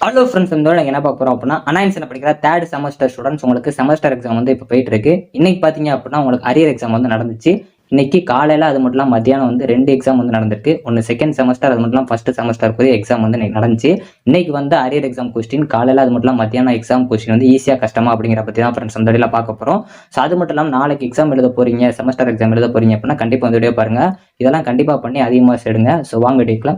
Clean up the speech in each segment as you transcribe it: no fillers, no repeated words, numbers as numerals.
Hello friends, இந்த என்ன பார்க்க போகிறோம் அப்படின்னா அனாயின்ஸில் படிக்கிற தேர்ட் செமஸ்டர் ஸ்டூடெண்ட்ஸ் உங்களுக்கு செமஸ்டர் எக்ஸாம் வந்து இப்போ போயிட்டு இருக்கு. இன்னைக்கு பார்த்தீங்க அப்படின்னா உங்களுக்கு அரியர் எக்ஸாம் வந்து நடந்துச்சு. இன்னைக்கு காலையில் அது மட்டும் இல்லாமல் மத்தியானம் வந்து 2 எக்ஸாம் வந்து நடந்திருக்கு. ஒன்று செகண்ட் செமஸ்டர், அது மட்டும் இல்லாமல் ஃபர்ஸ்ட் செமஸ்டருக்குரிய எக்ஸாம் வந்து நடந்துச்சு. இன்னைக்கு வந்து அரியர் எக்ஸாம் கொஸ்டின் காலையில் அது மட்டும் இல்லாமல் மத்தியானம் எக்ஸாம் கொஸ்டின் வந்து ஈஸியாக கஷ்டமா அப்படிங்கிற பற்றி தான் ஃப்ரெண்ட்ஸ் அந்த வீடியோவில் பார்க்க போகிறோம். ஸோ அது மட்டும் இல்லாமல் நாளைக்கு எக்ஸாம் எழுத போறீங்க, செமஸ்டர் எக்ஸாம் எழுத போறீங்க அப்படின்னா கண்டிப்பாக வந்து வீடியோ பாருங்க. இதெல்லாம் கண்டிப்பாக பண்ணி அதிகமாக எடுங்க. ஸோ வாங்க வீடியோக்குள்ள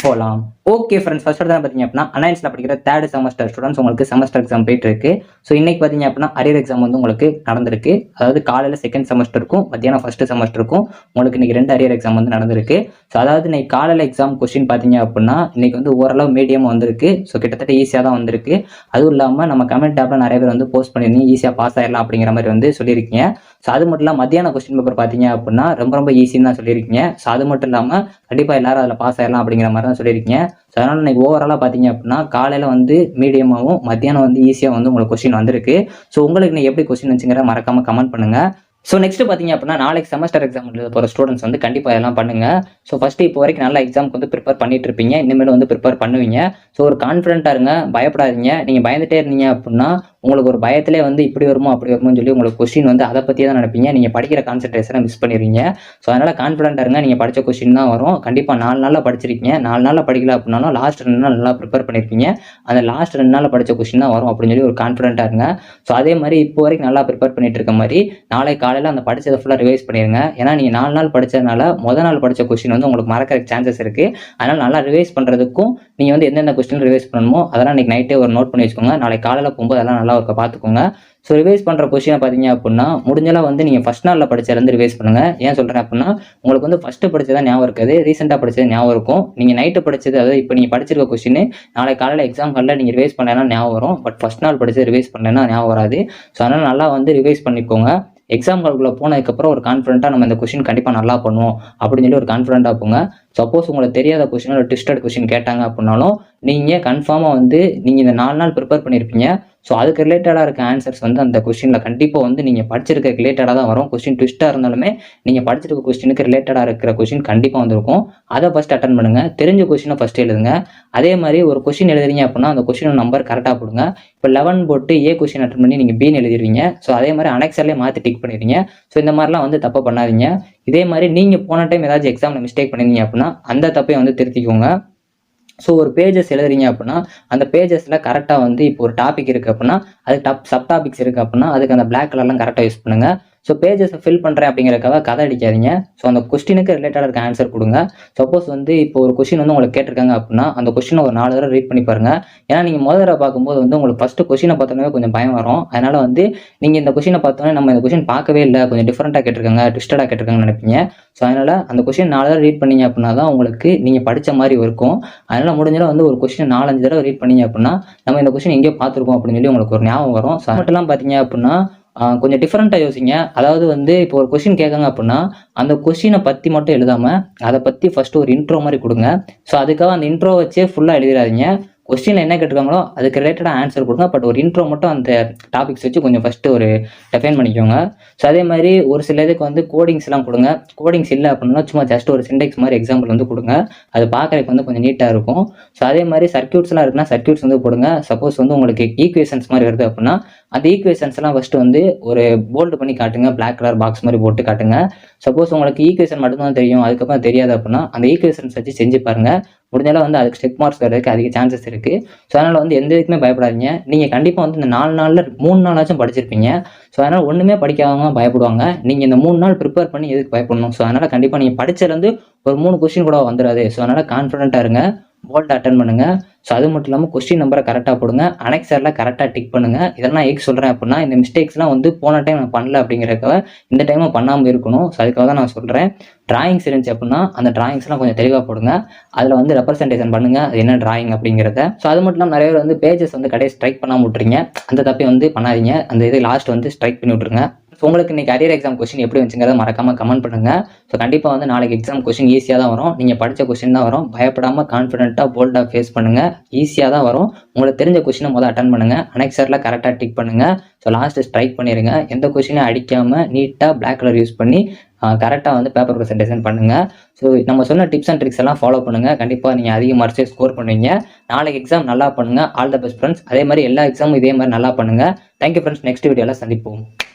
போகலாம். ஓகே ஃப்ரெண்ட்ஸ், ஃபர்ஸ்ட் தான் பார்த்தீங்க அப்படின்னா அனாயின்ஸில் படிக்கிற தேர்ட் செமஸ்டர் ஸ்டூடெண்ட்ஸ் உங்களுக்கு செமஸ்டர் எக்ஸாம் போயிட்டு இருக்கு. ஸோ இன்னைக்கு பார்த்தீங்க அப்படின்னா அரியர் எக்ஸாம் வந்து உங்களுக்கு நடந்திருக்கு. அதாவது காலையில் செகண்ட் செமஸ்டருக்கும் மத்தியானம் ஃபர்ஸ்ட் செமஸ்டருக்கும் உங்களுக்கு இன்னைக்கு 2 அரியர் எக்ஸாம் வந்து நடந்திருக்கு. ஸோ அதாவது இன்னைக்கு காலையில் எக்ஸாம் கொஸ்டின் பார்த்தீங்க அப்படின்னா இன்னைக்கு வந்து ஓரளவு மீடியம் வந்திருக்கு. ஸோ கிட்டத்தட்ட ஈஸியாக தான் வந்திருக்கு. அதுவும் இல்லாமல் நம்ம கமெண்ட் டேப்ல நிறைய பேர் வந்து போஸ்ட் பண்ணியிருந்தீங்க ஈஸியாக பாஸ் ஆயிடலாம் அப்படிங்கிற மாதிரி வந்து சொல்லியிருக்கீங்க. ஸோ அது மட்டும் இல்லாமல் மத்தியான கொஸ்டின் பேப்பர் பார்த்தீங்க அப்படின்னா ரொம்ப ஈஸின்னு தான் சொல்லியிருக்கீங்க. ஸோ அது மட்டும் இல்லாமல் கண்டிப்பாக எல்லாரும் அதில் பாஸ் ஆயிடலாம் அப்படிங்கிற மாதிரி தான் சொல்லியிருக்கீங்க. ஸோ அதனால் இன்னைக்கு ஓவராலாக பார்த்தீங்க அப்படின்னா காலையில் வந்து மீடியமாகவும் மத்தியானம் வந்து ஈஸியாக வந்து உங்களுக்கு கொஸ்டின் வந்திருக்கு. ஸோ உங்களுக்கு இன்னைக்கு எப்படி கொஸ்டின் வந்துச்சுங்கிற மறக்காமல் கமெண்ட் பண்ணுங்கள். ஸோ நெக்ஸ்ட் பார்த்தீங்க அப்படின்னா நாளைக்கு செமஸ்டர் எக்ஸாம் எழுத போகிற ஸ்டூடெண்ட்ஸ் வந்து கண்டிப்பாக எல்லாம் பண்ணுங்க. ஸோ ஃபஸ்ட்டு இப்போ வரைக்கும் நல்லா எக்ஸாமுக்கு வந்து ப்ரிப்பேர் பண்ணிட்டு இருப்பீங்க, இனிமேல் வந்து ப்ரிப்பேர் பண்ணுவீங்க. ஸோ ஒரு கான்ஃபிடென்ட்டாக இருங்க, பயப்படாதீங்க. நீங்கள் பயந்துட்டே இருந்தீங்க அப்படின்னா உங்களுக்கு ஒரு பயத்திலே வந்து இப்படி வருமோ அப்படி வருமோன்னு சொல்லி உங்களுக்கு கொஸ்டின் வந்து அதை பற்றியே தான் நினைப்பீங்க. நீங்கள் படிக்கிற கான்சன்ட்ரேஷனை மிஸ் பண்ணிடுவீங்க. ஸோ அதனால் கான்ஃபிடென்ட்டாக இருங்க, நீங்கள் படித்த கொஸ்டின் தான் வரும். கண்டிப்பாக 4 நாளில் படிச்சிருக்கீங்க. 4 நாளில் படிக்கல அப்படின்னாலும் லாஸ்ட் 2 நாள் நல்லா ப்ரிப்பேர் பண்ணியிருப்பீங்க. அந்த லாஸ்ட் 2 நாளில் படித்த கொஸ்டின் தான் வரும் அப்படின்னு சொல்லி ஒரு கான்ஃபிடென்ட்டாக இருங்க. ஸோ அதே மாதிரி இப்போ வரைக்கும் நல்லா ப்ரிப்பேர் பண்ணிட்டு இருக்க மாதிரி நாளை காலையில் அந்த படித்ததை ஃபுல்லாக ரிவைஸ் பண்ணிடுங்க. ஏன்னா நீங்கள் 4 நாள் படித்ததுனால முதல் நாள் படித்த கொஸ்டின் வந்து உங்களுக்கு மறக்கிற சான்சஸ் இருக்குது. அதனால் நல்லா ரிவைஸ் பண்ணுறதுக்கும் நீங்கள் வந்து எந்தெந்த கொஸ்டின் ரிவைஸ் பண்ணணுமோ அதெல்லாம் இன்றைக்கி நைட்டே ஒரு நோட் பண்ணி வச்சுக்கோங்க. நாளை காலையில் போகும்போது அதெல்லாம் நல்லா இருக்க பார்த்துக்கோங்க. ஸோ ரிவைஸ் பண்ணுற கொஸ்டினை பார்த்தீங்க அப்படின்னா முடிஞ்சளவு வந்து நீங்கள் ஃபஸ்ட் நாளில் படிச்சதுலேருந்து ரிவைஸ் பண்ணுங்கள். ஏன் சொல்கிறேன் அப்படின்னா உங்களுக்கு வந்து ஃபஸ்ட்டு படிச்சதா ஞாபகம் இருக்காது, ரீசெண்டாக படிச்சது ஞாபகம் இருக்கும். நீங்கள் நைட்டு படிச்சது, அதாவது இப்போ நீங்கள் படிச்சிருக்க கொஸ்டின் நாளை காலையில் எக்ஸாம் ஹாலில் நீங்கள் ரிவைஸ் பண்ணலாம் ஞாபகம் வரும். பட் ஃபஸ்ட் நாள் படிச்சது ரிவைஸ் பண்ணலன்னா ஞாபகம் வராது. ஸோ அதனால் நல்லா வந்து ரிவைஸ் பண்ணிக்கோங்க. எக்ஸாம் ஹாலுக்குள்ளே போனதுக்கப்புறம் ஒரு கான்ஃபிடென்ட்டாக நம்ம இந்த கொஸ்டின் கண்டிப்பாக நல்லா பண்ணுவோம் அப்படின்னு சொல்லி ஒரு கான்ஃபிடென்ட்டாக போங்க. சப்போஸ் உங்களுக்கு தெரியாத கொஸ்டின் ஒரு ட்விஸ்டட் கொஸ்டின் கேட்டாங்க அப்படின்னாலும் நீங்கள் கன்ஃபார்மாக வந்து நீங்கள் இந்த 4 நாள் ப்ரிப்பேர் பண்ணியிருப்பீங்க. ஸோ அதுக்கு ரிலேட்டடாக இருக்க ஆன்சர்ஸ் வந்து அந்த கொஸ்டினில் கண்டிப்பாக வந்து நீங்கள் படிச்சிருக்க ரிலேட்டடாக தான் வரும். கொஸ்டின் ட்விஸ்ட்டாக இருந்தாலுமே நீங்கள் படிச்சிருக்க கொஸ்டினுக்கு ரிலேட்டடாக இருக்கிற கொஸ்டின் கண்டிப்பாக வந்திருக்கும். அதை ஃபஸ்ட் அட்டன் பண்ணுங்கள். தெரிஞ்ச கொஸ்டினை ஃபஸ்ட்டு எழுதுங்க. அதே மாதிரி ஒரு கொஸ்டின் எழுதுறீங்க அப்படின்னா அந்த கொஸ்டின் நம்பர் கரெக்டாக போடுங்க. இப்போ 11 போட்டு ஏ கொஸ்டின் அட்டன் பண்ணி நீங்கள் பின்னு எழுதிடுவீங்க. ஸோ அதே மாதிரி அனெக்சர்லேயே மாற்றி டிக் பண்ணிடுவீங்க. ஸோ இந்த மாதிரிலாம் வந்து தப்பு பண்ணாதீங்க. இதே மாதிரி நீங்கள் போன டைம் ஏதாச்சும் எக்ஸாமில் மிஸ்டேக் பண்ணிருந்தீங்க அப்படின்னா அந்த தப்பையும் வந்து திருத்திக்கோங்க. ஸோ ஒரு பேஜஸ் எழுதுறீங்க அப்படின்னா அந்த பேஜஸில் கரெக்டாக வந்து இப்போ ஒரு டாபிக் இருக்குது அப்படின்னா அதுக்கு சப் டாபிக்ஸ் இருக்குது அப்படின்னா அதுக்கு அந்த பிளாக் கலர்லாம் கரெக்டாக யூஸ் பண்ணுங்கள். ஸோ பேஜஸை ஃபில் பண்ணுறேன் அப்படிங்கிறக்காக கதை அடிக்காதீங்க. ஸோ அந்த கொஸ்டினுக்கு ரிலேட்டடாக இருக்க ஆன்சர் கொடுங்க. சப்போஸ் வந்து இப்போ ஒரு கொஸ்டின் வந்து உங்களுக்கு கேட்டிருக்காங்க அப்படின்னா அந்த கொஸ்டினை ஒரு 4 தடவை ரீட் பண்ணி பாருங்கள். ஏன்னா நீங்கள் முதல் தடவை பார்க்கும்போது வந்து உங்களுக்கு ஃபஸ்ட்டு கொஸ்டினை பார்த்தோன்னே கொஞ்சம் பயம் வரும். அதனால் வந்து நீங்கள் இந்த கொஸ்டினை பார்த்தோன்னே நம்ம இந்த கொஸ்டின் பார்க்கவே இல்லை, கொஞ்சம் டிஃப்ரெண்ட்டாக கேட்டிருக்காங்க, ட்விஸ்டடாக கேட்டிருக்காங்கன்னு நினைப்பீங்க. ஸோ அதனால் அந்த கொஸ்டின் 4 தடவை ரீட் பண்ணீங்க அப்படின்னா தான் உங்களுக்கு நீங்கள் படித்த மாதிரி இருக்கும். அதனால் முடிஞ்சாலும் வந்து ஒரு கொஸ்டின் 4-5 தடவை ரீட் பண்ணீங்க அப்படின்னா நம்ம இந்த கொஸ்டின் எங்கேயோ பார்த்துருக்கோம் அப்படின்னு சொல்லி உங்களுக்கு ஒரு ஞாபகம் வரும். ஸோ மட்டும்லாம் பார்த்தீங்க அப்படின்னா கொஞ்சம் டிஃப்ரெண்ட்டாக யோசிங்க. அதாவது வந்து இப்போ ஒரு கொஸ்டின் கேட்காங்க அப்படின்னா அந்த கொஸ்டினை பற்றி மட்டும் எழுதாமல் அதை பற்றி ஃபஸ்ட்டு ஒரு இன்ட்ரோ மாதிரி கொடுங்க. ஸோ அதுக்காக அந்த இன்ட்ரோ வச்சே ஃபுல்லாக எழுதிடாதீங்க. கொஸ்டினில் என்ன கேட்டிருக்காங்களோ அதுக்கு ரிலேட்டடாக ஆன்சர் கொடுங்க. பட் ஒரு இன்ட்ரோ மட்டும் அந்த டாபிக்ஸ் வச்சு கொஞ்சம் ஃபஸ்ட்டு ஒரு டெஃபைன் பண்ணிக்கோங்க. ஸோ அதே மாதிரி ஒரு சில இதுக்கு வந்து கோடிங்ஸ்லாம் கொடுங்க. கோடிங்ஸ் இல்லை அப்படின்னா சும்மா ஜஸ்ட் ஒரு சிண்டெக்ஸ் மாதிரி எக்ஸாம்பிள் வந்து கொடுங்க. அது பார்க்குறதுக்கு வந்து கொஞ்சம் நீட்டாக இருக்கும். ஸோ அதே மாதிரி சர்க்யூட்ஸ்லாம் இருக்குன்னா சர்க்யூட்ஸ் வந்து கொடுங்க. சப்போஸ் வந்து உங்களுக்கு ஈக்குவேஷன்ஸ் மாதிரி வருது அப்படின்னா அந்த ஈக்குவேஷன்ஸ்லாம் ஃபஸ்ட்டு வந்து ஒரு போல்டு பண்ணி காட்டுங்க, பிளாக் கலர் பாக்ஸ் மாதிரி போட்டு காட்டுங்க. சப்போஸ் உங்களுக்கு ஈக்குவேஷன் மட்டும்தான் தெரியும், அதுக்கப்புறம் தெரியாது அப்படின்னா அந்த ஈக்குவேஷன்ஸ் வச்சு செஞ்சு பாருங்கள். முடிஞ்சாலும் வந்து அதுக்கு ஸ்டெப் மார்க்ஸ் வரதுக்கு அதிக சான்சஸ் இருக்குது. ஸோ அதனால் வந்து எந்த இதுக்குமே பயப்படாதீங்க. நீங்கள் கண்டிப்பாக வந்து இந்த 4 நாளில் 3 நாளாச்சும் படிச்சிருப்பீங்க. ஸோ அதனால் ஒன்றுமே படிக்காதவங்க பயப்படுவாங்க. நீங்கள் இந்த 3 நாள் ப்ரிப்பேர் பண்ணி எதுக்கு பயப்படணும்? ஸோ அதனால் கண்டிப்பாக நீங்கள் படிச்சதுலேருந்து ஒரு 3 கொஸ்டின் கூட வந்துடாது. ஸோ அதனால் கான்ஃபிடென்ட்டாக இருங்க, போல்ட் அட்டன் பண்ணுங்கள். ஸோ அது மட்டும் இல்லாமல் கொஸ்டின் நம்பரை கரெக்டாக போடுங்க, அனெக்சரில் கரெக்டாக டிக் பண்ணுங்கள். இதெல்லாம் நான் எதுக்கு சொல்கிறேன் அப்படின்னா இந்த மிஸ்டேக்ஸ்லாம் வந்து போன டைம் நான் பண்ணல அப்படிங்கிறதுக்காக இந்த டைமும் பண்ணாமல் இருக்கணும். ஸோ அதுக்காக தான் நான் சொல்கிறேன். டிராயிங்ஸ் இருந்துச்சு அப்படின்னா அந்த டிராயிங்ஸ்லாம் கொஞ்சம் தெளிவாக போடுங்க. அதில் வந்து ரெப்ரசன்டேஷன் பண்ணுங்கள் அது என்ன டிராயிங் அப்படிங்கிறத. ஸோ அது மட்டும் இல்லாமல் நிறைய பேர் வந்து பேஜஸ் வந்து கடையை ஸ்ட்ரைக் பண்ணாமல் விட்டுறீங்க. அந்த தப்பை வந்து பண்ணாதீங்க. அந்த இது லாஸ்ட் வந்து ஸ்ட்ரைக் பண்ணி விட்ருங்க. ஸோ உங்களுக்கு இன்றைக்கி அரியர் எக்ஸாம் கொஸ்டின் எப்படி வந்துச்சுங்கிறத மறக்காமல் கமெண்ட் பண்ணுங்கள். ஸோ கண்டிப்பாக வந்து நாளைக்கு எக்ஸாம் கொஸ்டின் ஈஸியாக தான் வரும். நீங்கள் படித்த கொஸ்டின் தான் வரும். பயப்படாமல் கான்ஃபிடென்ட்டாக போல்டாக ஃபேஸ் பண்ணுங்கள். ஈஸியாக தான் வரும். உங்களுக்கு தெரிஞ்ச கொஸ்டினை முதல்ல அட்டன் பண்ணுங்கள். அனெக்சரில் கரெக்டாக டிக் பண்ணுங்கள். ஸோ லாஸ்ட்டு ஸ்ட்ரைக் பண்ணிடுங்க. எந்த கொஸ்டினையும் அடிக்காமல் நீட்டாக பிளாக் கலர் யூஸ் பண்ணி கரெக்டாக வந்து பேப்பர் ப்ரெசன்டேஷன் பண்ணுங்கள். ஸோ நம்ம சொன்ன டிப்ஸ் அண்ட் ட்ரிக்ஸ் எல்லாம் ஃபாலோ பண்ணுங்கள். கண்டிப்பாக நீங்கள் அதிக மார்க்ஸே ஸ்கோர் பண்ணுவீங்க. நாளைக்கு எக்ஸாம் நல்லா பண்ணுங்கள். All the best friends. அதே மாதிரி எல்லா எக்ஸாமும் இதே மாதிரி நல்லா பண்ணுங்கள். Thank you friends. நெக்ஸ்ட் வீடியோவில் சந்திப்போம்.